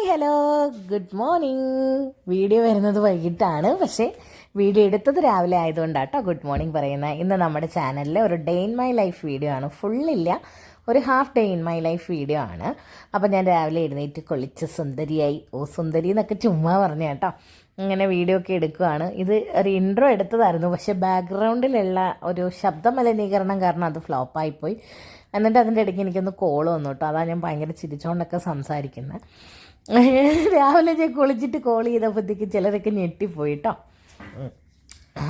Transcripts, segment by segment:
Hi hello good morning. Video വരുന്നത് വൈകിട്ടാണ്, പക്ഷേ വീഡിയോ എടുത്തത് രാവിലെ ആയതുകൊണ്ടാട്ടോ ഗുഡ് മോർണിംഗ് പറയുന്നത്. ഇന്ന് നമ്മുടെ ചാനലിൽ ഒരു day in my life video ആണ്, ഫുള്ളില്ല, ഒരു half day in my life video ആണ്. അപ്പോൾ ഞാൻ രാവിലെ എഴുന്നേറ്റ് കൊളിച്ച് സുന്ദരിയായി, സുന്ദരി എന്നൊക്കെ ചുമ്മാ പറഞ്ഞ കേട്ടോ, ഇങ്ങനെ വീഡിയോ ഒക്കെ എടുക്കുകയാണ്. ഇത് ഒരു ഇൻട്രോ എടുത്തതായിരുന്നു, പക്ഷേ ബാക്ക്ഗ്രൗണ്ടിലുള്ള ഒരു ശബ്ദ മലിനീകരണം കാരണം അത് ഫ്ലോപ്പായിപ്പോയി. എന്നിട്ട് അതിൻ്റെ ഇടയ്ക്ക് എനിക്കൊന്ന് കോൾ വന്നു കേട്ടോ, അതാണ് ഞാൻ ഭയങ്കര ചിരിച്ചുകൊണ്ടൊക്കെ സംസാരിക്കുന്നത്. രാവിലെ ഞാൻ കുളിച്ചിട്ട് കോൾ ചെയ്തപ്പോഴത്തേക്ക് ചിലരൊക്കെ ഞെട്ടിപ്പോയി കേട്ടോ.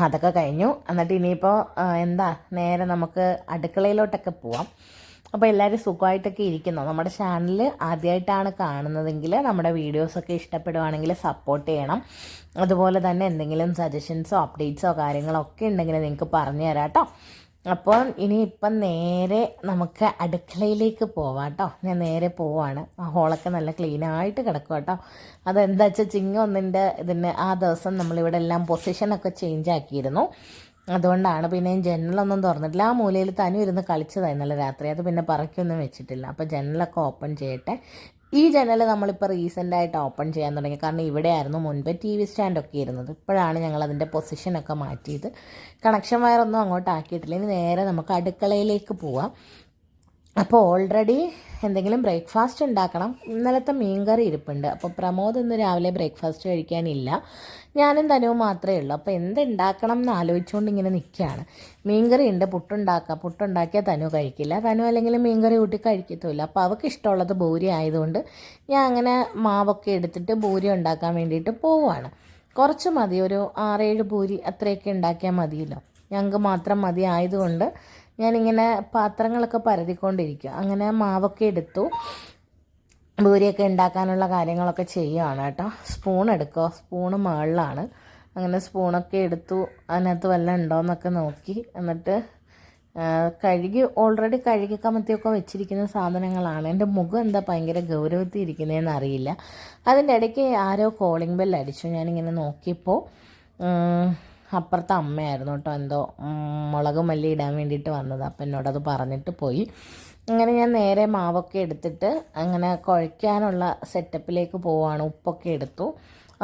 അതൊക്കെ കഴിഞ്ഞു. എന്നിട്ട് ഇനിയിപ്പോൾ നേരെ നമുക്ക് അടുക്കളയിലോട്ടൊക്കെ പോവാം. അപ്പോൾ എല്ലാവരും സുഖമായിട്ടൊക്കെ ഇരിക്കുന്നു. നമ്മുടെ ചാനൽ ആദ്യമായിട്ടാണ് കാണുന്നതെങ്കിൽ നമ്മുടെ വീഡിയോസൊക്കെ ഇഷ്ടപ്പെടുവാണെങ്കിൽ സപ്പോർട്ട് ചെയ്യണം. അതുപോലെ തന്നെ എന്തെങ്കിലും സജഷൻസോ അപ്ഡേറ്റ്സോ കാര്യങ്ങളോ ഒക്കെ ഉണ്ടെങ്കിൽ നിങ്ങൾക്ക് പറഞ്ഞു തരാം കേട്ടോ. അപ്പോൾ ഇനിയിപ്പം നേരെ നമുക്ക് അടുക്കളയിലേക്ക് പോവാം കേട്ടോ. ഞാൻ നേരെ പോവാണ്. ആ ഹോളൊക്കെ നല്ല ക്ലീനായിട്ട് കിടക്കും കേട്ടോ. അതെന്താ വെച്ചാൽ ചിങ്ങ ഇതിന് ആ ദിവസം നമ്മളിവിടെ എല്ലാം പൊസിഷനൊക്കെ ചേഞ്ച് ആക്കിയിരുന്നു. അതുകൊണ്ടാണ്. പിന്നെ ജനലൊന്നും തുറന്നിട്ടില്ല. ആ മൂലയിൽ തനു ഇരുന്ന് കളിച്ചതായി ഇന്നലെ രാത്രി. അത് പിന്നെ പറക്കൊന്നും വെച്ചിട്ടില്ല. അപ്പോൾ ജനലൊക്കെ ഓപ്പൺ ചെയ്യട്ടെ. ഈ ജനൽ നമ്മളിപ്പോൾ റീസെൻ്റായിട്ട് ഓപ്പൺ ചെയ്യാൻ തുടങ്ങി. കാരണം ഇവിടെ ആയിരുന്നു മുൻപ് TV സ്റ്റാൻഡൊക്കെ ഇരുന്നത്. ഇപ്പോഴാണ് ഞങ്ങളതിൻ്റെ പൊസിഷനൊക്കെ മാറ്റിയത്. കണക്ഷൻ വയറൊന്നും അങ്ങോട്ട് ആക്കിയിട്ടില്ല. ഇനി നേരെ നമുക്ക് അടുക്കളയിലേക്ക് പോവാം. അപ്പോൾ ഓൾറെഡി എന്തെങ്കിലും ബ്രേക്ക്ഫാസ്റ്റ് ഉണ്ടാക്കണം. ഇന്നലത്തെ മീൻകറി ഇരിപ്പുണ്ട്. അപ്പോൾ പ്രമോദ് ഇന്ന് രാവിലെ ബ്രേക്ക്ഫാസ്റ്റ് കഴിക്കാനില്ല, ഞാനും തനുവും മാത്രമേ ഉള്ളൂ. അപ്പോൾ എന്തുണ്ടാക്കണം എന്ന് ആലോചിച്ചുകൊണ്ട് ഇങ്ങനെ നിൽക്കുകയാണ്. മീൻകറി ഉണ്ട്, പുട്ടുണ്ടാക്കിയാൽ തനു കഴിക്കില്ല. തനു അല്ലെങ്കിൽ മീൻകറി കൂട്ടി കഴിക്കത്തുമില്ല. അപ്പോൾ അവൾക്ക് ഇഷ്ടമുള്ളത് ബൂരി ആയതുകൊണ്ട് ഞാൻ അങ്ങനെ മാവൊക്കെ എടുത്തിട്ട് ബൂരി ഉണ്ടാക്കാൻ വേണ്ടിയിട്ട് പോവുകയാണ്. കുറച്ച് മതി, ഒരു 6-7 പൂരി അത്രയൊക്കെ ഉണ്ടാക്കിയാൽ മതിയല്ലോ. ഞങ്ങൾക്ക് മാത്രം മതി ആയതുകൊണ്ട് ഞാനിങ്ങനെ പാത്രങ്ങളൊക്കെ പരതിക്കൊണ്ടിരിക്കുക. അങ്ങനെ മാവൊക്കെ എടുത്തു, ബൂരിയൊക്കെ ഉണ്ടാക്കാനുള്ള കാര്യങ്ങളൊക്കെ ചെയ്യുകയാണ് കേട്ടോ. സ്പൂൺ എടുക്കുക, സ്പൂണ് മുകളിലാണ്. അങ്ങനെ സ്പൂണൊക്കെ എടുത്തു, അതിനകത്ത് വല്ലതും ഉണ്ടോയെന്നൊക്കെ നോക്കി. എന്നിട്ട് ഓൾറെഡി കഴുകി കമത്തിയൊക്കെ വെച്ചിരിക്കുന്ന സാധനങ്ങളാണ്. എൻ്റെ മുഖം എന്താ ഭയങ്കര ഗൗരവത്തിൽ ഇരിക്കുന്നതെന്ന് അറിയില്ല. അതിൻ്റെ ഇടയ്ക്ക് ആരോ കോളിംഗ് ബെൽ അടിച്ചു. ഞാനിങ്ങനെ നോക്കിയപ്പോൾ അപ്പുറത്തെ അമ്മയായിരുന്നു കേട്ടോ, എന്തോ മുളക് മല്ലി ഇടാൻ വേണ്ടിയിട്ട് വന്നത്. അപ്പം എന്നോടത് പറഞ്ഞിട്ട് പോയി. അങ്ങനെ ഞാൻ നേരെ മാവൊക്കെ എടുത്തിട്ട് അങ്ങനെ കുഴയ്ക്കാനുള്ള സെറ്റപ്പിലേക്ക് പോവാണ്. ഉപ്പൊക്കെ എടുത്തു.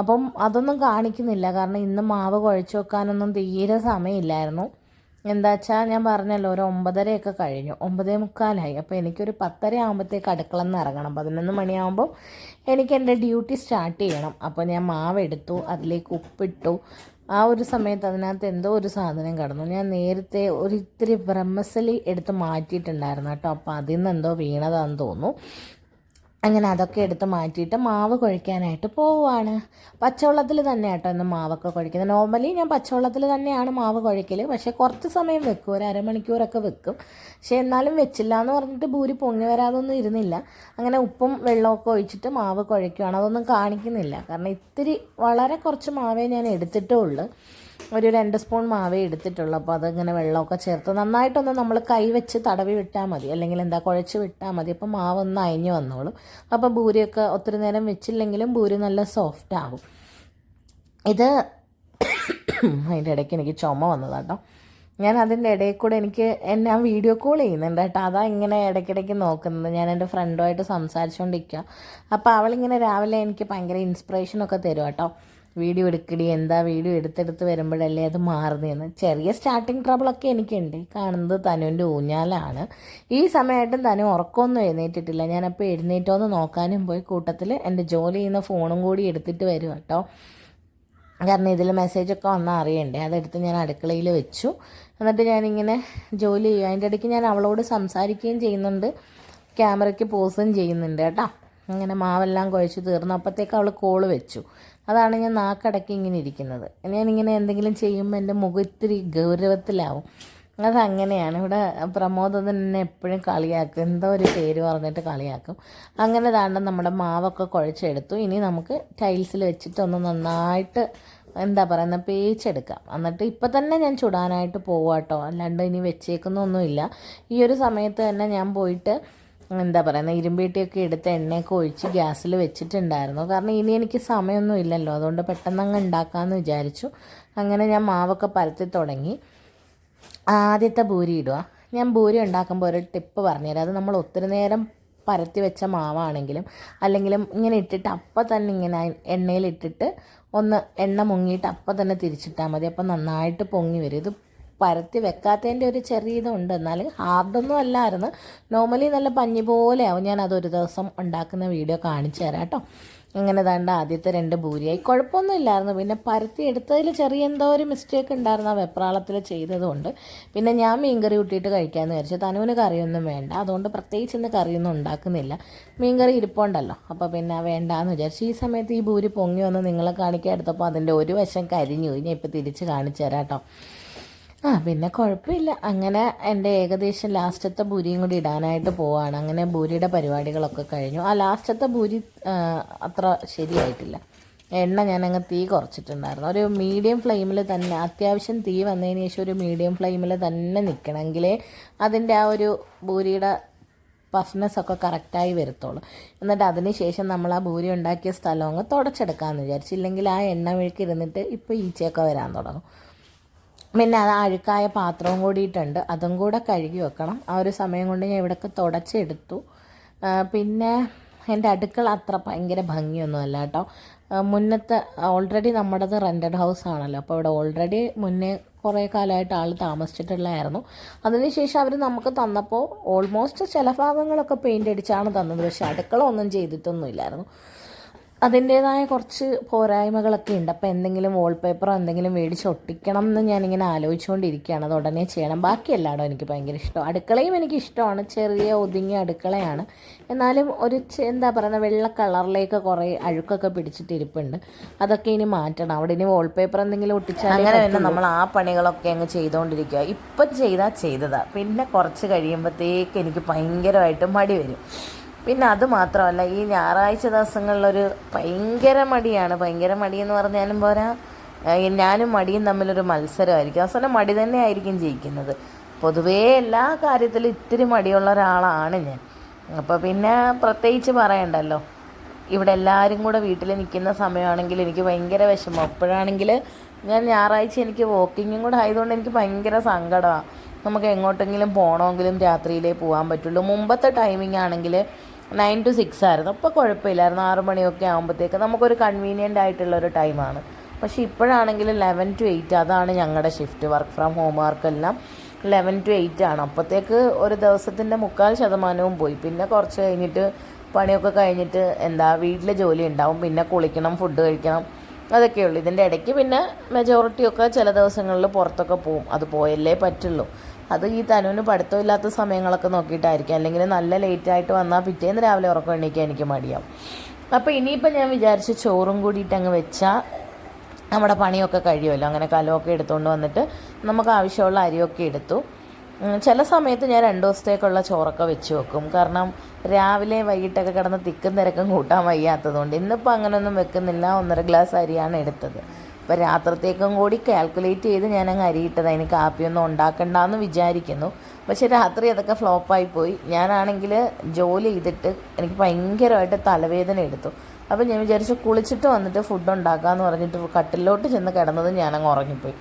അപ്പം അതൊന്നും കാണിക്കുന്നില്ല, കാരണം ഇന്ന് മാവ് കുഴച്ച് വെക്കാനൊന്നും തീരെ സമയമില്ലായിരുന്നു. എന്താ വെച്ചാൽ ഞാൻ പറഞ്ഞല്ലോ, ഒരു 9:30 കഴിഞ്ഞു, 9:45. അപ്പോൾ എനിക്കൊരു 10:30 ആകുമ്പോഴത്തേക്ക് അടുക്കളയിൽ നിന്ന് ഇറങ്ങണം. 11 മണിയാകുമ്പോൾ എനിക്ക് എൻ്റെ ഡ്യൂട്ടി സ്റ്റാർട്ട് ചെയ്യണം. അപ്പോൾ ഞാൻ മാവ് എടുത്തു, അതിലേക്ക് ഉപ്പിട്ടു. ആ ഒരു സമയത്ത് അതിനകത്ത് എന്തോ ഒരു സാധനം കിടന്നു. ഞാൻ നേരത്തെ ഇത്തിരി ബ്രഹ്മസലി എടുത്ത് മാറ്റിയിട്ടുണ്ടായിരുന്നു കേട്ടോ. അപ്പോൾ അതിൽ നിന്ന് എന്തോ വീണതാണെന്ന് തോന്നുന്നു. അങ്ങനെ അതൊക്കെ എടുത്ത് മാറ്റിയിട്ട് മാവ് കുഴയ്ക്കാനായിട്ട് പോവുകയാണ്. പച്ചവെള്ളത്തിൽ തന്നെ കേട്ടോ ഇന്ന് മാവൊക്കെ കുഴയ്ക്കുന്നത്. നോർമലി ഞാൻ പച്ചവെള്ളത്തിൽ തന്നെയാണ് മാവ് കുഴയ്ക്കൽ, പക്ഷേ കുറച്ച് സമയം വെക്കും, ഒരു അരമണിക്കൂറൊക്കെ വെക്കും. പക്ഷേ എന്നാലും വെച്ചില്ല എന്ന് പറഞ്ഞിട്ട് ഭൂരി പൊങ്ങി വരാതൊന്നും ഇരുന്നില്ല. അങ്ങനെ ഉപ്പും വെള്ളമൊക്കെ ഒഴിച്ചിട്ട് മാവ് കുഴയ്ക്കുകയാണ്. അതൊന്നും കാണിക്കുന്നില്ല, കാരണം വളരെ കുറച്ച് മാവേ ഞാൻ എടുത്തിട്ടുള്ളൂ. ഒരു 2 സ്പൂൺ മാവേ എടുത്തിട്ടുള്ളൂ. അപ്പോൾ അതിങ്ങനെ വെള്ളമൊക്കെ ചേർത്ത് നന്നായിട്ടൊന്ന് നമ്മൾ കൈ വെച്ച് തടവി വിട്ടാൽ മതി, അല്ലെങ്കിൽ കുഴച്ച് വിട്ടാൽ മതി. അപ്പോൾ മാവൊന്ന് അയഞ്ഞു വന്നോളും. അപ്പോൾ ഭൂരിയൊക്കെ ഒത്തിരി നേരം വെച്ചില്ലെങ്കിലും ഭൂരി നല്ല സോഫ്റ്റ് ആകും. അതിൻ്റെ ഇടയ്ക്ക് എനിക്ക് ചുമ വന്നതാട്ടോ. ഞാൻ അതിൻ്റെ ഇടയിൽ കൂടെ ഞാൻ വീഡിയോ കോൾ ചെയ്യുന്നുണ്ട് കേട്ടോ. അതാ ഇങ്ങനെ ഇടയ്ക്കിടയ്ക്ക് നോക്കുന്നത്. ഞാൻ എൻ്റെ ഫ്രണ്ടുമായിട്ട് സംസാരിച്ചുകൊണ്ടിരിക്കുക. അപ്പോൾ അവളിങ്ങനെ രാവിലെ എനിക്ക് ഭയങ്കര ഇൻസ്പിറേഷനൊക്കെ തരും കേട്ടോ. വീഡിയോ എടുക്കടി, വീഡിയോ എടുത്തെടുത്ത് വരുമ്പോഴല്ലേ അത് മാറുന്നതെന്ന്. ചെറിയ സ്റ്റാർട്ടിങ് ട്രബിളൊക്കെ എനിക്കുണ്ട്. കാണുന്നത് തനുവിൻ്റെ ഊഞ്ഞാലാണ്. ഈ സമയമായിട്ടും തനു ഉറക്കമൊന്നും എഴുന്നേറ്റിട്ടില്ല. ഞാനപ്പോൾ എഴുന്നേറ്റോന്ന് നോക്കാനും പോയി. കൂട്ടത്തിൽ എൻ്റെ ജോലി ചെയ്യുന്ന ഫോണും കൂടി എടുത്തിട്ട് വരും കേട്ടോ. കാരണം ഇതിൽ മെസ്സേജൊക്കെ വന്നാൽ അറിയണ്ടേ. അതെടുത്ത് ഞാൻ അടുക്കളയിൽ വെച്ചു. എന്നിട്ട് ഞാനിങ്ങനെ ജോലി ചെയ്യും. അതിൻ്റെ ഇടയ്ക്ക് ഞാൻ അവളോട് സംസാരിക്കുകയും ചെയ്യുന്നുണ്ട്, ക്യാമറയ്ക്ക് പോസും ചെയ്യുന്നുണ്ട് കേട്ടോ. അങ്ങനെ മാവെല്ലാം കുഴച്ച് തീർന്നപ്പോഴത്തേക്ക് അവൾ കോള് വെച്ചു. അതാണ് ഞാൻ നാക്കടക്കി ഇങ്ങനെ ഇരിക്കുന്നത്. ഞാനിങ്ങനെ എന്തെങ്കിലും ചെയ്യുമ്പോൾ എൻ്റെ മുഖം ഇത്തിരി ഗൗരവത്തിലാവും. അതങ്ങനെയാണ്. ഇവിടെ പ്രമോദ് എന്നെ എപ്പോഴും കളിയാക്കും, എന്തോ ഒരു പേര് പറഞ്ഞിട്ട് കളിയാക്കും. അങ്ങനെ താണ്ട നമ്മുടെ മാവൊക്കെ കുഴച്ചെടുത്തു. ഇനി നമുക്ക് ടൈൽസിൽ വെച്ചിട്ടൊന്ന് നന്നായിട്ട് പേച്ചെടുക്കാം. എന്നിട്ട് ഇപ്പം തന്നെ ഞാൻ ചുടാനായിട്ട് പോവാട്ടോ, അല്ലാണ്ട് ഇനി വെച്ചേക്കുന്നൊന്നുമില്ല. ഈ ഒരു സമയത്ത് തന്നെ ഞാൻ പോയിട്ട് ഇരുമ്പേട്ടിയൊക്കെ എടുത്ത് എണ്ണയൊക്കെ ഒഴിച്ച് ഗ്യാസിൽ വെച്ചിട്ടുണ്ടായിരുന്നു. കാരണം ഇനി എനിക്ക് സമയമൊന്നും ഇല്ലല്ലോ, അതുകൊണ്ട് പെട്ടെന്നങ്ങ് ഉണ്ടാക്കാമെന്ന് വിചാരിച്ചു. അങ്ങനെ ഞാൻ മാവൊക്കെ പരത്തി തുടങ്ങി. ആദ്യത്തെ ഭൂരി ഇടുക. ഞാൻ ഭൂരി ഉണ്ടാക്കുമ്പോൾ ഒരു ടിപ്പ് പറഞ്ഞുതരാം. അത് നമ്മൾ ഒത്തിരി നേരം പരത്തി വെച്ച മാവാണെങ്കിലും അല്ലെങ്കിലും ഇങ്ങനെ ഇട്ടിട്ട് അപ്പം തന്നെ ഇങ്ങനെ എണ്ണയിലിട്ടിട്ട് ഒന്ന് എണ്ണ മുങ്ങിയിട്ട് അപ്പം തന്നെ തിരിച്ചിട്ടാൽ മതി. അപ്പം നന്നായിട്ട് പൊങ്ങി വരും. ഇത് പരത്തി വെക്കാത്തതിൻ്റെ ഒരു ചെറിയ ഇതുണ്ട്, എന്നാലും ഹാർഡൊന്നും അല്ലായിരുന്നു. നോർമലി നല്ല പഞ്ഞി പോലെ ആവും. ഞാൻ അതൊരു ദിവസം ഉണ്ടാക്കുന്ന വീഡിയോ കാണിച്ചു തരാം കേട്ടോ. ഇങ്ങനെ ദാണ്ട് ആദ്യത്തെ 2 പൂരിയായി. കുഴപ്പമൊന്നും ഇല്ലായിരുന്നു. പിന്നെ പരത്തി എടുത്തതിൽ ചെറിയ എന്തോ ഒരു മിസ്റ്റേക്ക് ഉണ്ടായിരുന്നു, ആ വെപ്രാളത്തിൽ ചെയ്തതുകൊണ്ട്. പിന്നെ ഞാൻ മീൻകറി കൂട്ടിയിട്ട് കഴിക്കാമെന്ന് വിചാരിച്ചു. തനുവിന് കറിയൊന്നും വേണ്ട, അതുകൊണ്ട് പ്രത്യേകിച്ച് ഇന്ന് കറിയൊന്നും ഉണ്ടാക്കുന്നില്ല. മീൻകറി ഇരിപ്പുണ്ടല്ലോ, അപ്പോൾ പിന്നെ വേണ്ടാന്ന് വിചാരിച്ചു. ഈ സമയത്ത് ഈ പൂരി പൊങ്ങി വന്ന് നിങ്ങളെ കാണിക്കാൻ എടുത്തപ്പോൾ അതിൻ്റെ ഒരു വശം കരിഞ്ഞു. ഞാൻ ഇപ്പോൾ തിരിച്ച് കാണിച്ചു തരാം കേട്ടോ. പിന്നെ കുഴപ്പമില്ല. അങ്ങനെ എൻ്റെ ഏകദേശം ലാസ്റ്റത്തെ പൂരിയും കൂടി ഇടാനായിട്ട് പോവാണ്. അങ്ങനെ പൂരിയുടെ പരിപാടികളൊക്കെ കഴിഞ്ഞു. ആ ലാസ്റ്റത്തെ പൂരി അത്ര ശരിയായിട്ടില്ല. എണ്ണ ഞാനങ്ങ് തീ കുറച്ചിട്ടുണ്ടായിരുന്നു. ഒരു മീഡിയം ഫ്ലെയിമിൽ തന്നെ, അത്യാവശ്യം തീ വന്നതിന് ശേഷം ഒരു മീഡിയം ഫ്ലെയിമിൽ തന്നെ നിൽക്കണമെങ്കിലേ അതിൻ്റെ ആ ഒരു പൂരിയുടെ പഫ്നെസ്സൊക്കെ കറക്റ്റായി വരത്തുള്ളൂ. എന്നിട്ട് അതിന് ശേഷം നമ്മൾ ആ പൂരി ഉണ്ടാക്കിയ സ്ഥലം അങ്ങ് തുടച്ചെടുക്കാമെന്ന് വിചാരിച്ചില്ലെങ്കിൽ ആ എണ്ണ മെഴുക്കിരുന്നിട്ട് ഇപ്പോൾ ഈച്ചയൊക്കെ വരാൻ തുടങ്ങും. പിന്നെ അത് അഴുക്കായ പാത്രവും കൂടിയിട്ടുണ്ട്, അതും കൂടെ കഴുകി വെക്കണം. ആ ഒരു സമയം കൊണ്ട് ഞാൻ ഇവിടെയൊക്കെ തുടച്ചെടുത്തു. പിന്നെ എൻ്റെ അടുക്കള അത്ര ഭയങ്കര ഭംഗിയൊന്നുമല്ല കേട്ടോ. മുന്നത്തെ ഓൾറെഡി നമ്മുടേത് റെൻറ്റഡ് ഹൗസ് ആണല്ലോ, അപ്പോൾ ഇവിടെ ഓൾറെഡി മുന്നേ കുറേ കാലമായിട്ട് ആൾ താമസിച്ചിട്ടുള്ളതായിരുന്നു. അതിനുശേഷം അവർ നമുക്ക് തന്നപ്പോൾ ഓൾമോസ്റ്റ് ചില ഭാഗങ്ങളൊക്കെ പെയിൻ്റ് അടിച്ചാണ് തന്നത്, പക്ഷേ അടുക്കള ഒന്നും ചെയ്തിട്ടൊന്നുമില്ലായിരുന്നു. അതിൻ്റേതായ കുറച്ച് പോരായ്മകളൊക്കെ ഉണ്ട്. അപ്പോൾ എന്തെങ്കിലും വാൾപേപ്പറോ എന്തെങ്കിലും മേടിച്ച് ഒട്ടിക്കണം എന്ന് ഞാനിങ്ങനെ ആലോചിച്ചുകൊണ്ടിരിക്കുകയാണ്. അത് ഉടനെ ചെയ്യണം. ബാക്കി എല്ലായിടും എനിക്ക് ഭയങ്കര ഇഷ്ടം. അടുക്കളയും എനിക്കിഷ്ടമാണ്. ചെറിയ ഒതുങ്ങിയ അടുക്കളയാണ്, എന്നാലും ഒരു എന്താ പറയുക, വെള്ള കളറിലേക്ക് കുറേ അഴുക്കൊക്കെ പിടിച്ചിട്ടിരിപ്പുണ്ട്. അതൊക്കെ ഇനി മാറ്റണം. അവിടെ ഇനി വാൾപേപ്പർ എന്തെങ്കിലും ഒട്ടിച്ചാൽ അങ്ങനെ തന്നെ നമ്മൾ ആ പണികളൊക്കെ അങ്ങ് ചെയ്തുകൊണ്ടിരിക്കുക. ഇപ്പം ചെയ്തതാ, പിന്നെ കുറച്ച് കഴിയുമ്പോഴത്തേക്ക് എനിക്ക് ഭയങ്കരമായിട്ട് മടി വരും. പിന്നെ അത് മാത്രമല്ല, ഈ ഞായറാഴ്ച ദിവസങ്ങളിലൊരു ഭയങ്കര മടിയാണ്. ഭയങ്കര മടിയെന്ന് പറഞ്ഞാലും പോരാ, ഞാനും മടിയും തമ്മിലൊരു മത്സരമായിരിക്കും. അവസാനം മടി തന്നെ ആയിരിക്കും ജയിക്കുന്നത്. പൊതുവേ എല്ലാ കാര്യത്തിലും ഇത്തിരി മടിയുള്ള ഒരാളാണ് ഞാൻ. അപ്പോൾ പിന്നെ പ്രത്യേകിച്ച് പറയണ്ടല്ലോ. ഇവിടെ എല്ലാവരും കൂടെ വീട്ടിൽ നിൽക്കുന്ന സമയമാണെങ്കിൽ എനിക്ക് ഭയങ്കര വിഷമം. അപ്പോഴാണെങ്കിൽ ഞാൻ ഞായറാഴ്ച എനിക്ക് വോക്കിങ്ങും കൂടെ ആയതുകൊണ്ട് എനിക്ക് ഭയങ്കര സങ്കടമാണ്. നമുക്ക് എങ്ങോട്ടെങ്കിലും പോകണമെങ്കിലും രാത്രിയിലേ പോകാൻ പറ്റുള്ളൂ. മുമ്പത്തെ ടൈമിംഗ് ആണെങ്കിൽ 9 to 6 ആയിരുന്നു. അപ്പോൾ കുഴപ്പമില്ലായിരുന്നു. 6 മണിയൊക്കെ ആകുമ്പോഴത്തേക്ക് നമുക്കൊരു കൺവീനിയൻ്റ് ആയിട്ടുള്ളൊരു ടൈമാണ്. പക്ഷേ ഇപ്പോഴാണെങ്കിൽ 11 to 8 അതാണ് ഞങ്ങളുടെ ഷിഫ്റ്റ്. വർക്ക് ഫ്രം ഹോം വർക്കെല്ലാം 11 to 8 ആണ്. അപ്പോഴത്തേക്ക് ഒരു ദിവസത്തിൻ്റെ 40% പോയി. പിന്നെ കുറച്ച് കഴിഞ്ഞിട്ട് പണിയൊക്കെ കഴിഞ്ഞിട്ട് വീട്ടിലെ ജോലി ഉണ്ടാവും. പിന്നെ കുളിക്കണം, ഫുഡ് കഴിക്കണം, അതൊക്കെയുള്ളൂ. ഇതിൻ്റെ ഇടയ്ക്ക് പിന്നെ മെജോറിറ്റിയൊക്കെ ചില ദിവസങ്ങളിൽ പുറത്തൊക്കെ പോവും. അത് പോയല്ലേ പറ്റുള്ളൂ. അത് ഈ തനുവിന് പഠിത്തമില്ലാത്ത സമയങ്ങളൊക്കെ നോക്കിയിട്ടായിരിക്കും. അല്ലെങ്കിൽ നല്ല ലേറ്റായിട്ട് വന്നാൽ പിറ്റേന്ന് രാവിലെ ഉറക്കം എണീക്കാൻ എനിക്ക് മടിയാവും. അപ്പോൾ ഇനിയിപ്പോൾ ഞാൻ വിചാരിച്ച് ചോറും കൂടിയിട്ട് അങ്ങ് വെച്ചാൽ നമ്മുടെ പണിയൊക്കെ കഴിയുമല്ലോ. അങ്ങനെ കലമൊക്കെ എടുത്തുകൊണ്ട് വന്നിട്ട് നമുക്ക് ആവശ്യമുള്ള അരിയൊക്കെ എടുത്തു. ചില സമയത്ത് ഞാൻ 2 ദിവസത്തേക്കുള്ള ചോറൊക്കെ വെച്ച് വെക്കും. കാരണം രാവിലെ വൈകിട്ടൊക്കെ കിടന്ന് തിക്കും തിരക്കും കൂട്ടാൻ വയ്യാത്തതുകൊണ്ട്. ഇന്നിപ്പോൾ അങ്ങനെയൊന്നും വെക്കുന്നില്ല. 1.5 ഗ്ലാസ് അരിയാണ് എടുത്തത്. അപ്പോൾ രാത്രിത്തേക്കും കൂടി കാൽക്കുലേറ്റ് ചെയ്ത് ഞാനങ്ങ് അരിയിട്ടത്. അതിന് കാപ്പിയൊന്നും ഉണ്ടാക്കണ്ടെന്ന് വിചാരിക്കുന്നു. പക്ഷേ രാത്രി അതൊക്കെ ഫ്ലോപ്പായി പോയി. ഞാനാണെങ്കിൽ ജോലി ചെയ്തിട്ട് എനിക്ക് ഭയങ്കരമായിട്ട് തലവേദന എടുത്തു. അപ്പോൾ ഞാൻ വിചാരിച്ചു കുളിച്ചിട്ട് വന്നിട്ട് ഫുഡ് ഉണ്ടാക്കാമെന്ന് പറഞ്ഞിട്ട് കട്ടിലോട്ട് ചെന്ന് കിടന്നത് ഞാനങ്ങ് ഉറങ്ങിപ്പോയി.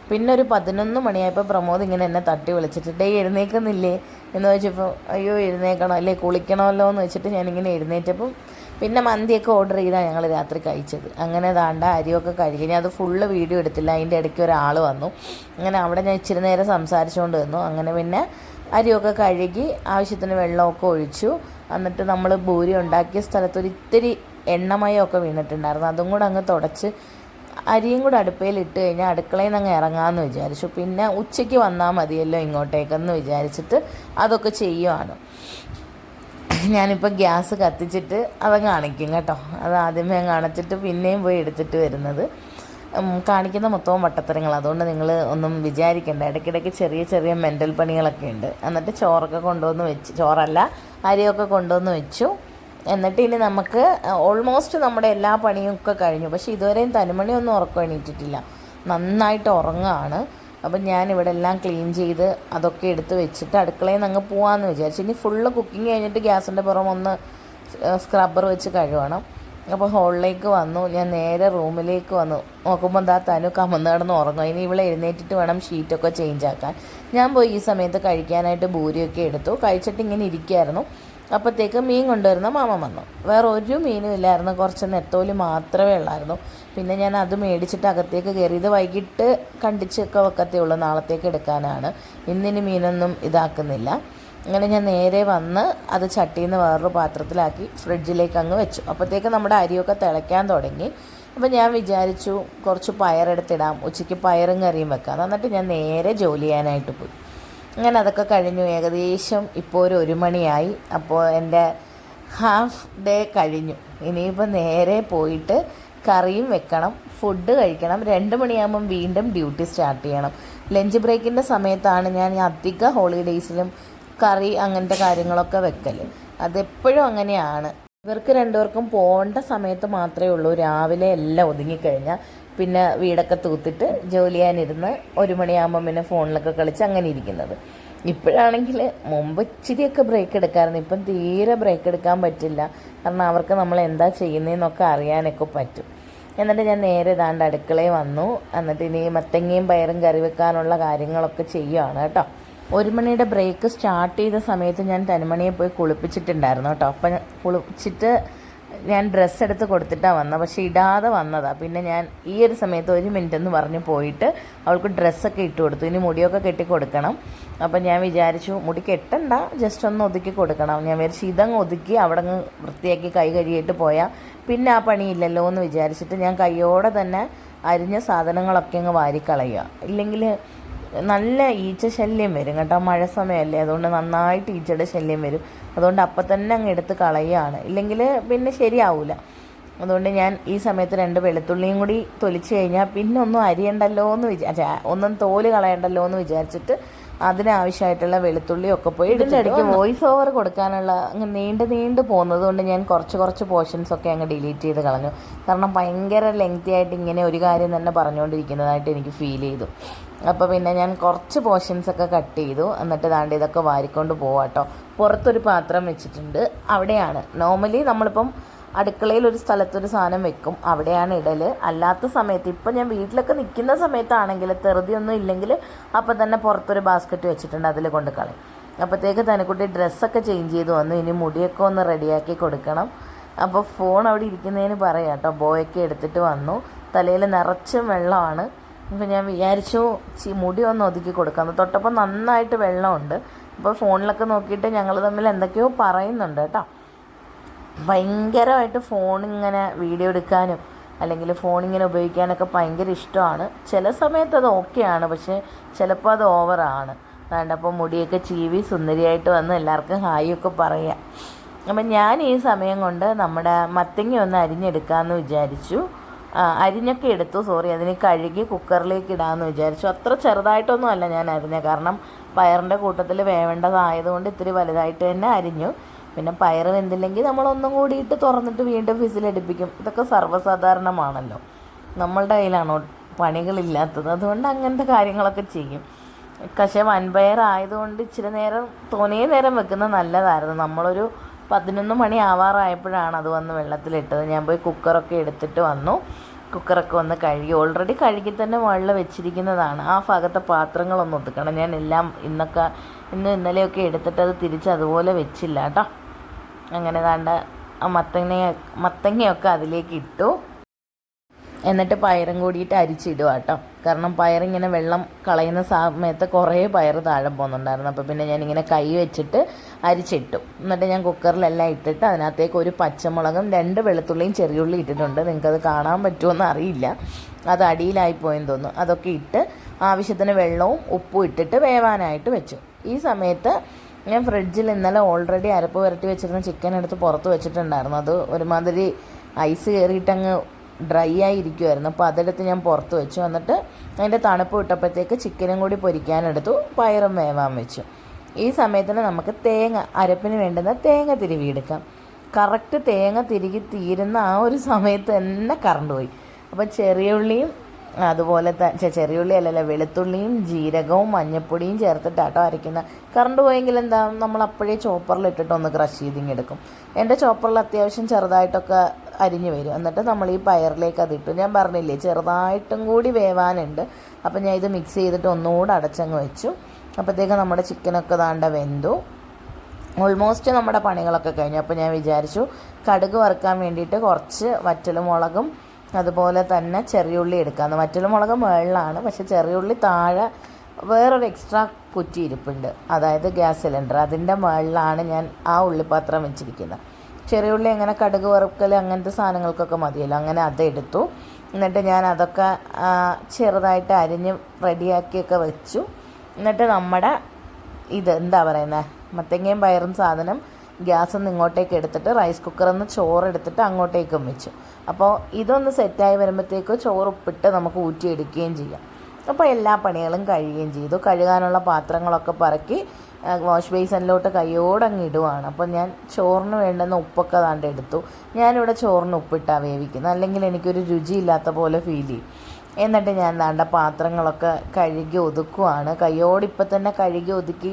പിന്നെ ഒരു 11 മണിയായപ്പോൾ പ്രമോദ് ഇങ്ങനെ എന്നെ തട്ടി വിളിച്ചിട്ട് എഴുന്നേൽക്കുന്നില്ലേ എന്ന് വെച്ചപ്പോൾ അയ്യോ എഴുന്നേൽക്കണോ അല്ലേ കുളിക്കണമല്ലോ എന്ന് വെച്ചിട്ട് ഞാനിങ്ങനെ എഴുന്നേറ്റപ്പം പിന്നെ മന്തിയൊക്കെ ഓർഡർ ചെയ്താണ് ഞങ്ങൾ രാത്രി കഴിച്ചത്. അങ്ങനെ ദാണ്ട അരിയൊക്കെ കഴുകി. ഞാൻ അത് ഫുള്ള് വീഡിയോ എടുത്തില്ല. അതിൻ്റെ ഇടയ്ക്ക് ഒരാൾ വന്നു. അങ്ങനെ അവിടെ ഞാൻ ഇച്ചിരി നേരം സംസാരിച്ചുകൊണ്ട് നിന്നു. അങ്ങനെ പിന്നെ അരിയൊക്കെ കഴുകി ആവശ്യത്തിന് വെള്ളമൊക്കെ ഒഴിച്ചു. എന്നിട്ട് നമ്മൾ പൂരി ഉണ്ടാക്കിയ സ്ഥലത്ത് ഒരു ഇത്തിരി എണ്ണമയമൊക്കെ വീണിട്ടുണ്ടായിരുന്നു. അതും കൂടെ അങ്ങ് തുടച്ച് അരിയും കൂടെ അടുപ്പയിൽ ഇട്ട് കഴിഞ്ഞാൽ അടുക്കളയിൽ നിന്ന് അങ്ങ് ഇറങ്ങാമെന്ന് വിചാരിച്ചു. പിന്നെ ഉച്ചയ്ക്ക് വന്നാൽ മതിയല്ലോ ഇങ്ങോട്ടേക്കെന്ന് വിചാരിച്ചിട്ട് അതൊക്കെ ചെയ്യുവാണ്. ഞാനിപ്പോൾ ഗ്യാസ് കത്തിച്ചിട്ട് അതങ്ങ് അണയ്ക്കും കേട്ടോ. അത് ആദ്യമേ അങ്ങ് അണച്ചിട്ട് പിന്നെയും പോയി എടുത്തിട്ട് വരുന്നത്. കാണിക്കുന്ന മൊത്തവും വട്ടത്തരങ്ങൾ. അതുകൊണ്ട് നിങ്ങൾ ഒന്നും വിചാരിക്കേണ്ട. ഇടയ്ക്കിടയ്ക്ക് ചെറിയ ചെറിയ മെൻ്റൽ പണികളൊക്കെ ഉണ്ട്. എന്നിട്ട് ചോറൊക്കെ കൊണ്ടുവന്ന് വെച്ച്, ചോറല്ല അരിയൊക്കെ കൊണ്ടുവന്ന് വെച്ചു. എന്നിട്ട് ഇനി നമുക്ക് ഓൾമോസ്റ്റ് നമ്മുടെ എല്ലാ പണിയും ഒക്കെ കഴിഞ്ഞു. പക്ഷേ ഇതുവരെയും തനുമണിയൊന്നും ഉറക്കം എണീറ്റിട്ടില്ല. നന്നായിട്ട് ഉറങ്ങുകയാണ്. അപ്പം ഞാനിവിടെ എല്ലാം ക്ലീൻ ചെയ്ത് അതൊക്കെ എടുത്ത് വെച്ചിട്ട് അടുക്കളയിൽ നിന്ന് അങ്ങ് പോകാമെന്ന് വിചാരിച്ചു. ഇനി ഫുള്ള് കുക്കിംഗ് കഴിഞ്ഞിട്ട് ഗ്യാസിൻ്റെ പുറം ഒന്ന് സ്ക്രബ്ബർ വെച്ച് കഴുകണം. അപ്പോൾ ഹോളിലേക്ക് വന്നു. ഞാൻ നേരെ റൂമിലേക്ക് വന്നു. നോക്കുമ്പോൾ തനു കമന്ന് കിടന്ന് ഉറങ്ങും. ഇനി ഇവിടെ എഴുന്നേറ്റിട്ട് വേണം ഷീറ്റൊക്കെ ചേഞ്ച് ആക്കാൻ. ഞാൻ പോയി ഈ സമയത്ത് കഴിക്കാനായിട്ട് പൂരിയൊക്കെ എടുത്തു. കഴിച്ചിട്ട് ഇങ്ങനെ ഇരിക്കുകയായിരുന്നു. അപ്പോഴത്തേക്ക് മീൻ കൊണ്ടുവരുന്ന മാമൻ വന്നു. വേറെ ഒരു മീനും ഇല്ലായിരുന്നു, കുറച്ച് നെത്തോലി മാത്രമേ ഉള്ളായിരുന്നു. പിന്നെ ഞാൻ അത് മേടിച്ചിട്ട് അകത്തേക്ക് കയറി. ഇത് വൈകിട്ട് കണ്ടിച്ചൊക്കെ വെക്കത്തേ ഉള്ളൂ, നാളത്തേക്ക് എടുക്കാനാണ്. ഇന്നിനി മീനൊന്നും ഇതാക്കുന്നില്ല. അങ്ങനെ ഞാൻ നേരെ വന്ന് അത് ചട്ടിയിൽ നിന്ന് വേറൊരു പാത്രത്തിലാക്കി ഫ്രിഡ്ജിലേക്ക് അങ്ങ് വെച്ചു. അപ്പോഴത്തേക്ക് നമ്മുടെ അരിയൊക്കെ തിളയ്ക്കാൻ തുടങ്ങി. അപ്പോൾ ഞാൻ വിചാരിച്ചു കുറച്ച് പയറെടുത്തിടാം, ഉച്ചയ്ക്ക് പയറും കറിയും വെക്കാം. എന്നിട്ട് ഞാൻ നേരെ ജോലി ചെയ്യാനായിട്ട് പോയി. അങ്ങനെ അതൊക്കെ കഴിഞ്ഞു. ഏകദേശം ഇപ്പോൾ ഒരു മണിയായി. അപ്പോൾ എൻ്റെ ഹാഫ് ഡേ കഴിഞ്ഞു. ഇനിയിപ്പോൾ നേരെ പോയിട്ട് കറിയും വെക്കണം, ഫുഡ് കഴിക്കണം. 2 മണിയാകുമ്പം വീണ്ടും ഡ്യൂട്ടി സ്റ്റാർട്ട് ചെയ്യണം. ലഞ്ച് ബ്രേക്കിൻ്റെ സമയത്താണ് ഞാൻ അധിക ഹോളിഡേയ്സിലും കറി അങ്ങനത്തെ കാര്യങ്ങളൊക്കെ വെക്കൽ. അതെപ്പോഴും അങ്ങനെയാണ്. ഇവർക്ക് രണ്ടുപേർക്കും പോകേണ്ട സമയത്ത് മാത്രമേ ഉള്ളൂ രാവിലെ എല്ലാം ഒതുങ്ങിക്കഴിഞ്ഞാൽ പിന്നെ വീടൊക്കെ തൂത്തിട്ട് ജോലി ചെയ്യാനിരുന്ന് 1 മണിയാകുമ്പം പിന്നെ ഫോണിലൊക്കെ കളിച്ച് അങ്ങനെ ഇരിക്കുന്നത്. ഇപ്പോഴാണെങ്കിൽ മുമ്പ് ഇച്ചിരിയൊക്കെ ബ്രേക്ക് എടുക്കാമായിരുന്നു, ഇപ്പം തീരെ ബ്രേക്ക് എടുക്കാൻ പറ്റില്ല. കാരണം അവർക്ക് നമ്മൾ എന്താ ചെയ്യുന്നതെന്നൊക്കെ അറിയാനൊക്കെ പറ്റും. എന്നിട്ട് ഞാൻ നേരെ ഇതാണ്ട് അടുക്കളയിൽ വന്നു. എന്നിട്ട് ഇനി മത്തങ്ങയും പയറും കറി വെക്കാനുള്ള കാര്യങ്ങളൊക്കെ ചെയ്യുകയാണ് കേട്ടോ. 1 മണിയുടെ ബ്രേക്ക് സ്റ്റാർട്ട് ചെയ്ത സമയത്ത് ഞാൻ തനിമണിയെ പോയി കുളിപ്പിച്ചിട്ടുണ്ടായിരുന്നു കേട്ടോ. അപ്പം കുളിപ്പിച്ചിട്ട് ഞാൻ ഡ്രസ്സ് എടുത്ത് കൊടുത്തിട്ടാണ് വന്നത്, പക്ഷേ ഇടാതെ വന്നതാണ്. പിന്നെ ഞാൻ ഈ ഒരു സമയത്ത് 1 മിനിറ്റ് എന്ന് പറഞ്ഞ് പോയിട്ട് അവൾക്ക് ഡ്രസ്സൊക്കെ ഇട്ട് കൊടുത്തു. ഇനി മുടിയൊക്കെ കെട്ടി കൊടുക്കണം. അപ്പം ഞാൻ വിചാരിച്ചു മുടി കെട്ടണ്ട, ജസ്റ്റ് ഒന്ന് ഒതുക്കി കൊടുക്കണം. ഞാൻ വിചാരിച്ചു ഇതങ്ങ് ഒതുക്കി അവിടെ അങ്ങ് വൃത്തിയാക്കി കൈ കഴുകിയിട്ട് പോയാൽ പിന്നെ ആ പണിയില്ലല്ലോ എന്ന് വിചാരിച്ചിട്ട് ഞാൻ കൈയോടെ തന്നെ അരിഞ്ഞ സാധനങ്ങളൊക്കെ അങ്ങ് വാരിക്കളയുക. ഇല്ലെങ്കിൽ നല്ല ഈച്ച ശല്യം വരും കേട്ടോ. മഴ സമയമല്ലേ, അതുകൊണ്ട് നന്നായിട്ട് ഈച്ചയുടെ ശല്യം വരും. അതുകൊണ്ട് അപ്പം തന്നെ അങ്ങ് എടുത്ത് കളയുകയാണ്, ഇല്ലെങ്കിൽ പിന്നെ ശരിയാവില്ല. അതുകൊണ്ട് ഞാൻ ഈ സമയത്ത് 2 വെളുത്തുള്ളിയും കൂടി തൊലിച്ച് കഴിഞ്ഞാൽ പിന്നെ ഒന്നും അരിയണ്ടല്ലോ എന്ന് ഒന്നും തോല് കളയണ്ടല്ലോ എന്ന് വിചാരിച്ചിട്ട് അതിനാവശ്യമായിട്ടുള്ള വെളുത്തുള്ളിയൊക്കെ പോയി ഇതിൻ്റെ ഇടയ്ക്ക് വോയിസ് ഓവർ കൊടുക്കാനുള്ള അങ്ങ് നീണ്ടു പോകുന്നത് കൊണ്ട് ഞാൻ കുറച്ച് പോർഷൻസൊക്കെ അങ്ങ് ഡിലീറ്റ് ചെയ്ത് കളഞ്ഞു. കാരണം ഭയങ്കര ലെങ്തി ആയിട്ട് ഇങ്ങനെ ഒരു കാര്യം തന്നെ പറഞ്ഞുകൊണ്ടിരിക്കുന്നതായിട്ട് എനിക്ക് ഫീൽ ചെയ്തു. അപ്പോൾ പിന്നെ ഞാൻ കുറച്ച് പോർഷൻസൊക്കെ കട്ട് ചെയ്തു. എന്നിട്ട് ദാണ്ട് ഇതൊക്കെ വാരിക്കൊണ്ട് പോവാം കേട്ടോ. പുറത്തൊരു പാത്രം വെച്ചിട്ടുണ്ട്, അവിടെയാണ് നോർമലി നമ്മളിപ്പം അടുക്കളയിൽ ഒരു സ്ഥലത്തൊരു സാധനം വെക്കും, അവിടെയാണ് ഇടൽ. അല്ലാത്ത സമയത്ത് ഇപ്പം ഞാൻ വീട്ടിലൊക്കെ നിൽക്കുന്ന സമയത്താണെങ്കിൽ തെറുതിയൊന്നും ഇല്ലെങ്കിൽ അപ്പം തന്നെ പുറത്തൊരു ബാസ്ക്കറ്റ് വെച്ചിട്ടുണ്ട്, അതിൽ കൊണ്ട് കളയും. അപ്പോഴത്തേക്ക് തനിക്കുട്ടി ഡ്രസ്സൊക്കെ ചേഞ്ച് ചെയ്ത് വന്നു. ഇനി മുടിയൊക്കെ ഒന്ന് റെഡിയാക്കി കൊടുക്കണം. അപ്പോൾ ഫോൺ അവിടെ ഇരിക്കുന്നതിന് പറയാം കേട്ടോ. ബോയൊക്കെ എടുത്തിട്ട് വന്നു, തലയിൽ നിറച്ചും വെള്ളമാണ്. അപ്പോൾ ഞാൻ വിചാരിച്ചു മുടി ഒന്ന് ഒതുക്കി കൊടുക്കാമെന്ന്. തൊട്ടപ്പോൾ നന്നായിട്ട് വെള്ളമുണ്ട്. അപ്പോൾ ഫോണിലൊക്കെ നോക്കിയിട്ട് ഞങ്ങൾ തമ്മിൽ എന്തൊക്കെയോ പറയുന്നുണ്ട് കേട്ടോ. ഭയങ്കരമായിട്ട് ഫോണിങ്ങനെ വീഡിയോ എടുക്കാനും അല്ലെങ്കിൽ ഫോണിങ്ങനെ ഉപയോഗിക്കാനൊക്കെ ഭയങ്കര ഇഷ്ടമാണ്. ചില സമയത്ത് അത് ഓക്കെയാണ്, പക്ഷേ ചിലപ്പോൾ അത് ഓവറാണ്. അതുകൊണ്ടപ്പോൾ മുടിയൊക്കെ ചീവി സുന്ദരിയായിട്ട് വന്ന് എല്ലാവർക്കും ഹായൊക്കെ പറയാം. അപ്പം ഞാൻ ഈ സമയം കൊണ്ട് നമ്മുടെ മത്തങ്ങ ഒന്ന് അരിഞ്ഞെടുക്കാമെന്ന് വിചാരിച്ചു. അരിഞ്ഞൊക്കെ എടുത്തു, അതിന് കഴുകി കുക്കറിലേക്ക് ഇടാമെന്ന് വിചാരിച്ചു. അത്ര ചെറുതായിട്ടൊന്നും അല്ല ഞാൻ അരിഞ്ഞ, കാരണം പയറിൻ്റെ കൂട്ടത്തിൽ വേവേണ്ടതായതുകൊണ്ട് ഇത്തിരി വലുതായിട്ട് തന്നെ അരിഞ്ഞു. പിന്നെ പയർ വെന്തില്ലെങ്കിൽ നമ്മളൊന്നും കൂടിയിട്ട് തുറന്നിട്ട് വീണ്ടും ഫിസിലടിപ്പിക്കും. ഇതൊക്കെ സർവ്വസാധാരണമാണല്ലോ, നമ്മളുടെ കയ്യിലാണോ പണികളില്ലാത്തത്, അതുകൊണ്ട് അങ്ങനത്തെ കാര്യങ്ങളൊക്കെ ചെയ്യും. പക്ഷേ വൻപയർ ആയതുകൊണ്ട് ഇച്ചിരി നേരം തോനേ നേരം വെക്കുന്നത് നല്ലതായിരുന്നു. നമ്മളൊരു 11 മണി ആവാറായപ്പോഴാണ് അത് വന്ന് വെള്ളത്തിലിട്ടത്. ഞാൻ പോയി കുക്കറൊക്കെ എടുത്തിട്ട് വന്നു. കുക്കറൊക്കെ ഒന്ന് കഴുകി, ഓൾറെഡി കഴുകി തന്നെ മുകളിൽ വെച്ചിരിക്കുന്നതാണ്. ആ ഭാഗത്തെ പാത്രങ്ങളൊന്നും ഒതുക്കണം. ഞാൻ എല്ലാം ഇന്നലെയൊക്കെ എടുത്തിട്ട് അത് തിരിച്ച് അതുപോലെ വെച്ചില്ല കേട്ടോ. അങ്ങനെ ദാണ്ട മത്തങ്ങയൊക്കെ അതിലേക്ക് ഇട്ടു. എന്നിട്ട് പയറും കൂടിയിട്ട് അരിച്ചിടുക കേട്ടോ. കാരണം പയറിങ്ങനെ വെള്ളം കളയുന്ന സമയത്ത് കുറേ പയർ താഴെ പോകുന്നുണ്ടായിരുന്നു. അപ്പോൾ പിന്നെ ഞാനിങ്ങനെ കൈ വെച്ചിട്ട് അരിച്ചിട്ടു. എന്നിട്ട് ഞാൻ കുക്കറിലെല്ലാം ഇട്ടിട്ട് അതിനകത്തേക്ക് ഒരു പച്ചമുളകും 2 വെളുത്തുള്ളിയും ചെറിയുള്ളി ഇട്ടിട്ടുണ്ട്. നിങ്ങൾക്കത് കാണാൻ പറ്റുമോയെന്ന് അറിയില്ല, അത് അടിയിലായിപ്പോയെന്ന് തോന്നുന്നു. അതൊക്കെ ഇട്ട് ആവശ്യത്തിന് വെള്ളവും ഉപ്പും ഇട്ടിട്ട് വേവാനായിട്ട് വെച്ചു. ഈ സമയത്ത് ഞാൻ ഫ്രിഡ്ജിൽ ഇന്നലെ ഓൾറെഡി അരപ്പ് പുരട്ടി വെച്ചിരുന്ന ചിക്കൻ എടുത്ത് പുറത്ത് വെച്ചിട്ടുണ്ടായിരുന്നു. അത് ഒരുമാതിരി ഐസ് കയറിയിട്ടങ്ങ് ഡ്രൈ ആയിരിക്കുമായിരുന്നു. അപ്പോൾ അതെടുത്ത് ഞാൻ പുറത്ത് വെച്ചു. എന്നിട്ട് അതിൻ്റെ തണുപ്പ് വിട്ടപ്പോഴത്തേക്ക് ചിക്കനും കൂടി പൊരിക്കാനെടുത്തു, പയറും വേവാൻ വെച്ചു. ഈ സമയത്തിന് നമുക്ക് അരപ്പിന് വേണ്ടുന്ന തേങ്ങ തിരുവിയെടുക്കാം. കറക്റ്റ് തേങ്ങ തിരുകി തീരുന്ന ആ ഒരു സമയത്ത് തന്നെ കറണ്ട് പോയി. അപ്പോൾ ചെറിയ ഉള്ളിയും അതുപോലെ ചെറിയുള്ളി അല്ലല്ലോ വെളുത്തുള്ളിയും ജീരകവും മഞ്ഞൾപ്പൊടിയും ചേർത്തിട്ടാട്ടോ അരയ്ക്കുന്ന. കറണ്ട് പോയെങ്കിൽ എന്താ, നമ്മൾ അപ്പോഴേ ചോപ്പറിലിട്ടിട്ട് ഒന്ന് ക്രഷ് ചെയ്തിങ്ങെടുക്കും. എൻ്റെ ചോപ്പറിൽ അത്യാവശ്യം ചെറുതായിട്ടൊക്കെ അരിഞ്ഞു വരും. എന്നിട്ട് നമ്മൾ ഈ പയറിലേക്ക് അതിട്ടു. ഞാൻ പറഞ്ഞില്ലേ ചെറുതായിട്ടും കൂടി വേവാനുണ്ട്. അപ്പം ഞാൻ ഇത് മിക്സ് ചെയ്തിട്ട് ഒന്നുകൂടെ അടച്ചങ്ങ് വെച്ചു. അപ്പോഴത്തേക്ക് നമ്മുടെ ചിക്കനൊക്കെ ദാണ്ട വെന്തു. ഓൾമോസ്റ്റ് നമ്മുടെ പണികളൊക്കെ കഴിഞ്ഞു. അപ്പോൾ ഞാൻ വിചാരിച്ചു കടുക് വറുക്കാൻ വേണ്ടിയിട്ട് കുറച്ച് വറ്റൽമുളകും അതുപോലെ തന്നെ ചെറിയുള്ളി എടുക്കാമെന്ന്. വറ്റൽമുളക് മുകളിലാണ്, പക്ഷേ ചെറിയുള്ളി താഴെ വേറൊരു എക്സ്ട്രാ കുറ്റി ഇരിപ്പുണ്ട്, അതായത് ഗ്യാസ് സിലിണ്ടർ, അതിൻ്റെ മുകളിലാണ് ഞാൻ ആ ഉള്ളിപ്പാത്രം വെച്ചിരിക്കുന്നത്. ചെറിയുള്ളി അങ്ങനെ കടുക് വറുക്കൽ അങ്ങനത്തെ സാധനങ്ങൾക്കൊക്കെ മതിയല്ലോ, അങ്ങനെ അതെടുത്തു. എന്നിട്ട് ഞാൻ അതൊക്കെ ചെറുതായിട്ട് അരിഞ്ഞ് റെഡിയാക്കിയൊക്കെ വെച്ചു. എന്നിട്ട് നമ്മുടെ എന്താ പറയുന്നത്, മത്തങ്ങയും പയറും സാധനം ഗ്യാസിൽ നിന്ന് ഇങ്ങോട്ടേക്ക് എടുത്തിട്ട് റൈസ് കുക്കറിൽ നിന്ന് ചോറ് എടുത്തിട്ട് അങ്ങോട്ടേക്കും വെച്ചു. അപ്പോൾ ഇതൊന്ന് സെറ്റായി വരുമ്പോഴത്തേക്കും ചോറ് ഉപ്പിട്ട് നമുക്ക് ഊറ്റിയെടുക്കുകയും ചെയ്യാം. അപ്പോൾ എല്ലാ പണികളും കഴിയുകയും ചെയ്തു. കഴുകാനുള്ള പാത്രങ്ങളൊക്കെ പറക്കി വാഷ് ബേസിനിലോട്ട് കയ്യോടങ്ങ് ഇടുവാണ്. അപ്പോൾ ഞാൻ ചോറിന് വേണ്ടുന്ന ഉപ്പൊക്കെ താണ്ട് എടുത്തു. ഞാനിവിടെ ചോറിന് ഉപ്പിട്ടാണ് വേവിക്കുന്നത്, അല്ലെങ്കിൽ എനിക്കൊരു രുചിയില്ലാത്ത പോലെ ഫീൽ ചെയ്യും. എന്നിട്ട് ഞാൻ താണ്ട പാത്രങ്ങളൊക്കെ കഴുകി ഒതുക്കുവാണ്. കയ്യോടിപ്പം തന്നെ കഴുകി ഒതുക്കി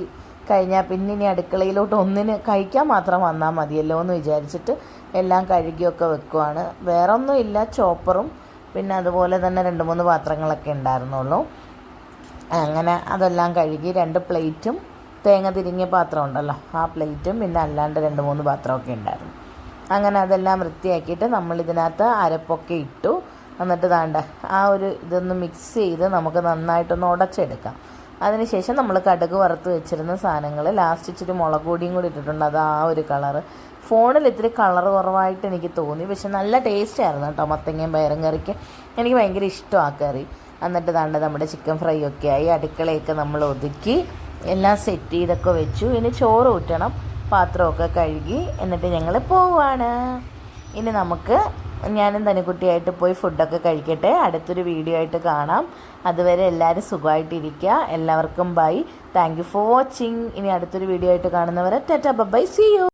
കഴിഞ്ഞാൽ പിന്നെ ഇനി അടുക്കളയിലോട്ട് ഒന്നിന് കഴിക്കാൻ മാത്രം വന്നാൽ മതിയല്ലോ എന്ന് വിചാരിച്ചിട്ട് എല്ലാം കഴുകിയൊക്കെ വെക്കുവാണ്. വേറെ ഒന്നുമില്ല, ചോപ്പറും പിന്നെ അതുപോലെ തന്നെ 2-3 പാത്രങ്ങളൊക്കെ ഉണ്ടായിരുന്നുള്ളൂ. അങ്ങനെ അതെല്ലാം കഴുകി 2 പ്ലേറ്റും തേങ്ങ തിരിങ്ങിയ പാത്രം ഉണ്ടല്ലോ ആ പ്ലേറ്റും പിന്നെ അല്ലാണ്ട് 2-3 പാത്രമൊക്കെ ഉണ്ടായിരുന്നു. അങ്ങനെ അതെല്ലാം വൃത്തിയാക്കിയിട്ട് നമ്മളിതിനകത്ത് അരപ്പൊക്കെ ഇട്ടു. എന്നിട്ട് താണ്ട ആ ഒരു ഇതൊന്ന് മിക്സ് ചെയ്ത് നമുക്ക് നന്നായിട്ടൊന്ന് ഉടച്ചെടുക്കാം. അതിനുശേഷം നമ്മൾ കടുക് വറുത്ത് വെച്ചിരുന്ന സാധനങ്ങൾ ലാസ്റ്റ് ഇച്ചിരി മുളക് പൊടിയും കൂടി ഇട്ടിട്ടുണ്ട്. അത് ആ ഒരു കളറ് ഫോണിൽ ഇത്തിരി കളർ കുറവായിട്ട് എനിക്ക് തോന്നി, പക്ഷെ നല്ല ടേസ്റ്റ് ആയിരുന്നു കേട്ടോ. മത്തങ്ങയും പയറും കറിക്ക് എനിക്ക് ഭയങ്കര ഇഷ്ടമാണ് ആ കറി. എന്നിട്ട് താണ്ട നമ്മുടെ ചിക്കൻ ഫ്രൈ ഒക്കെ ആയി. അടുക്കളയൊക്കെ നമ്മൾ ഒതുക്കി എല്ലാം സെറ്റ് ചെയ്തൊക്കെ വെച്ചു. ഇനി ചോറ് ഊറ്റണം, പാത്രമൊക്കെ കഴുകി. എന്നിട്ട് ഞങ്ങൾ പോവാണ്. ഇനി നമുക്ക് ഞാനും തനിക്കുട്ടിയായിട്ട് പോയി ഫുഡൊക്കെ കഴിക്കട്ടെ. അടുത്തൊരു വീഡിയോ ആയിട്ട് കാണാം. അതുവരെ എല്ലാവരും സുഖമായിട്ടിരിക്കുക. എല്ലാവർക്കും bye. Thank you for watching. ഇനി അടുത്തൊരു വീഡിയോ ആയിട്ട് കാണുന്നവരെ ടാറ്റാ ബൈ, സീ യു.